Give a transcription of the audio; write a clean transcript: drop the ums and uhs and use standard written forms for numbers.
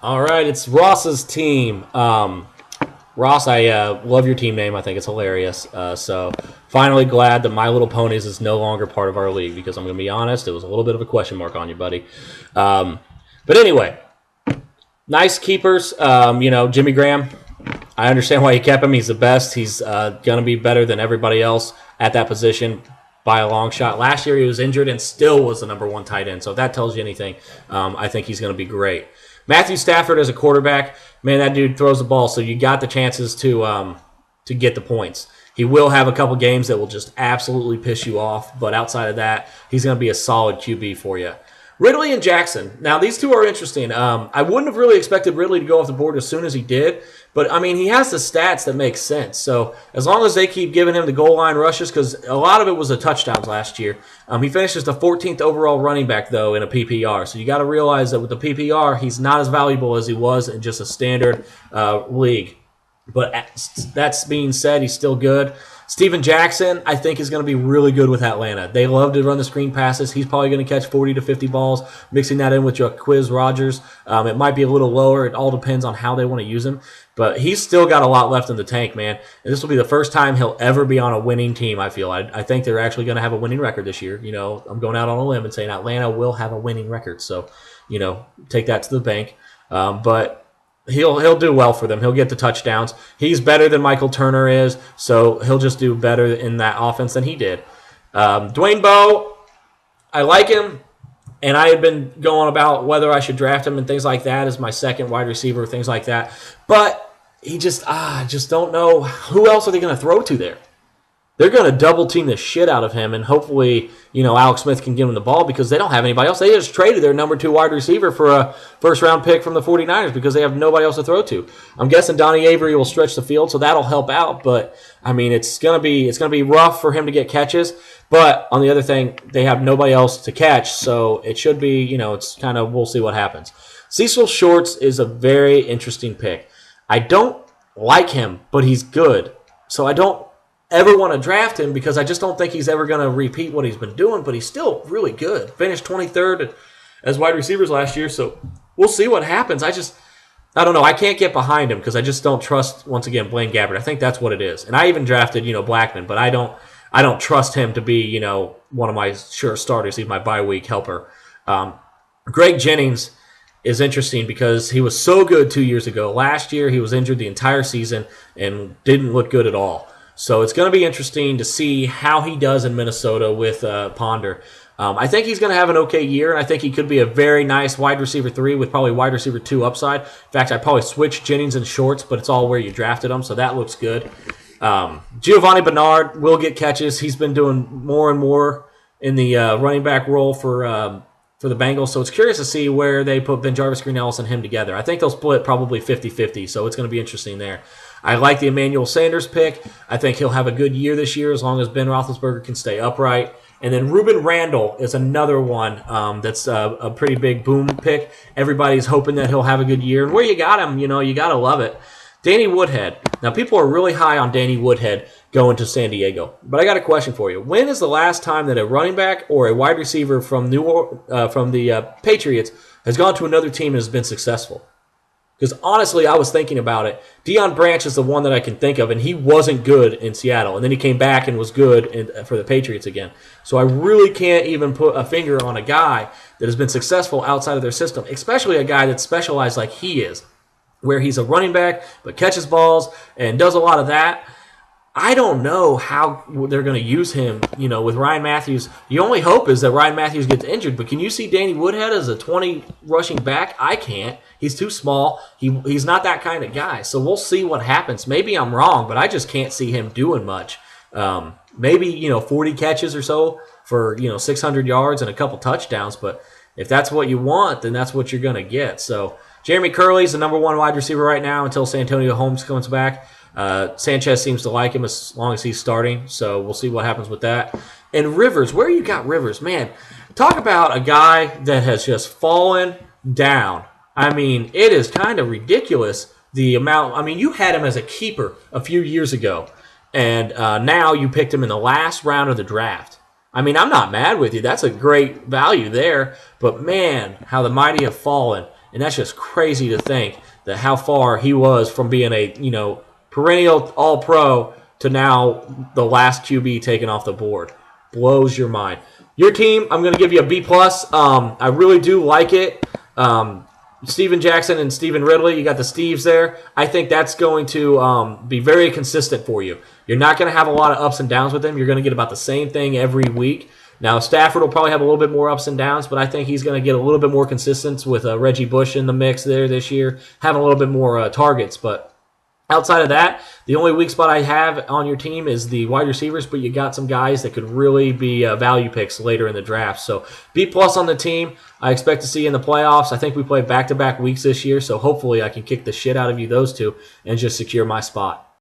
All right, it's Ross's team. Ross, I love your team name. I think it's hilarious. So finally glad that My Little Ponies is no longer part of our league because I'm going to be honest, it was a little bit of a question mark on you, buddy. But anyway, nice keepers. Jimmy Graham. I understand why you kept him. He's the best. He's going to be better than everybody else at that position by a long shot. Last year he was injured and still was the number one tight end. So if that tells you anything, I think he's going to be great. Matthew Stafford as a quarterback, man, that dude throws the ball, so you got the chances to get the points. He will have a couple games that will just absolutely piss you off, but outside of that, he's going to be a solid QB for you. Ridley and Jackson. Now, these two are interesting. I wouldn't have really expected Ridley to go off the board as soon as he did, but, I mean, he has the stats that make sense. So as long as they keep giving him the goal line rushes, because a lot of it was the touchdowns last year, he finishes the 14th overall running back, though, in a PPR. So you got to realize that with the PPR, he's not as valuable as he was in just a standard league. But that's being said, he's still good. Steven Jackson, I think, is going to be really good with Atlanta. They love to run the screen passes. He's probably going to catch 40 to 50 balls, mixing that in with Jacquizz Rodgers. It might be a little lower. It all depends on how they want to use him. But he's still got a lot left in the tank, man. And this will be the first time he'll ever be on a winning team, I feel. I think they're actually going to have a winning record this year. You know, I'm going out on a limb and saying Atlanta will have a winning record. So, take that to the bank. But he'll do well for them. He'll get the touchdowns. He's better than Michael Turner is, so he'll just do better in that offense than he did. Dwayne Bowe, I like him, and I had been going about whether I should draft him and things like that as my second wide receiver, things like that. But he just don't know who else are they going to throw to there. They're going to double team the shit out of him, and hopefully, Alex Smith can give him the ball because they don't have anybody else. They just traded their number 2 wide receiver for a first-round pick from the 49ers because they have nobody else to throw to. I'm guessing Donnie Avery will stretch the field, so that'll help out. But I mean, it's gonna be rough for him to get catches. But on the other thing, they have nobody else to catch, so it should be, it's kind of we'll see what happens. Cecil Shorts is a very interesting pick. I don't like him, but he's good, so I don't ever want to draft him because I just don't think he's ever going to repeat what he's been doing, but he's still really good. Finished 23rd as wide receivers last year, so we'll see what happens. I don't know. I can't get behind him because I just don't trust, once again, Blaine Gabbert. I think that's what it is. And I even drafted, Blackman, but I don't trust him to be, one of my sure starters. He's my bye week helper. Greg Jennings is interesting because he was so good 2 years ago. Last year, he was injured the entire season and didn't look good at all. So it's going to be interesting to see how he does in Minnesota with Ponder. I think he's going to have an okay year, and I think he could be a very nice wide receiver 3 with probably wide receiver 2 upside. In fact, I'd probably switch Jennings and Shorts, but it's all where you drafted him, so that looks good. Giovanni Bernard will get catches. He's been doing more and more in the running back role for the Bengals, so it's curious to see where they put BenJarvus, Green Ellis, and him together. I think they'll split probably 50-50, so it's going to be interesting there. I like the Emmanuel Sanders pick. I think he'll have a good year this year as long as Ben Roethlisberger can stay upright. And then Ruben Randall is another one that's a pretty big boom pick. Everybody's hoping that he'll have a good year. And where you got him, you got to love it. Danny Woodhead. Now, people are really high on Danny Woodhead going to San Diego. But I got a question for you. When is the last time that a running back or a wide receiver from the Patriots has gone to another team and has been successful? Because honestly, I was thinking about it. Deion Branch is the one that I can think of, and he wasn't good in Seattle. And then he came back and was good for the Patriots again. So I really can't even put a finger on a guy that has been successful outside of their system, especially a guy that's specialized like he is, where he's a running back but catches balls and does a lot of that. I don't know how they're going to use him, with Ryan Matthews. The only hope is that Ryan Matthews gets injured, but can you see Danny Woodhead as a 20 rushing back? I can't. He's too small. He's not that kind of guy. So we'll see what happens. Maybe I'm wrong, but I just can't see him doing much. Maybe, 40 catches or so for, 600 yards and a couple touchdowns, but if that's what you want, then that's what you're going to get. So Jeremy Curley's the number 1 wide receiver right now until Santonio Holmes comes back. Sanchez seems to like him as long as he's starting, so we'll see what happens with that. And Rivers, where you got Rivers? Man, talk about a guy that has just fallen down. I mean, it is kind of ridiculous the amount. I mean, you had him as a keeper a few years ago, and now you picked him in the last round of the draft. I mean, I'm not mad with you. That's a great value there, but man, how the mighty have fallen. And that's just crazy to think that how far he was from being a, perennial All-Pro to now the last QB taken off the board. Blows your mind. Your team, I'm going to give you a B+. I really do like it. Steven Jackson and Stephen Ridley, you got the Steves there. I think that's going to be very consistent for you. You're not going to have a lot of ups and downs with them. You're going to get about the same thing every week. Now, Stafford will probably have a little bit more ups and downs, but I think he's going to get a little bit more consistent with Reggie Bush in the mix there this year, having a little bit more targets. But outside of that, the only weak spot I have on your team is the wide receivers, but you got some guys that could really be value picks later in the draft. So B+ on the team. I expect to see you in the playoffs. I think we play back-to-back weeks this year, so hopefully I can kick the shit out of you those two and just secure my spot.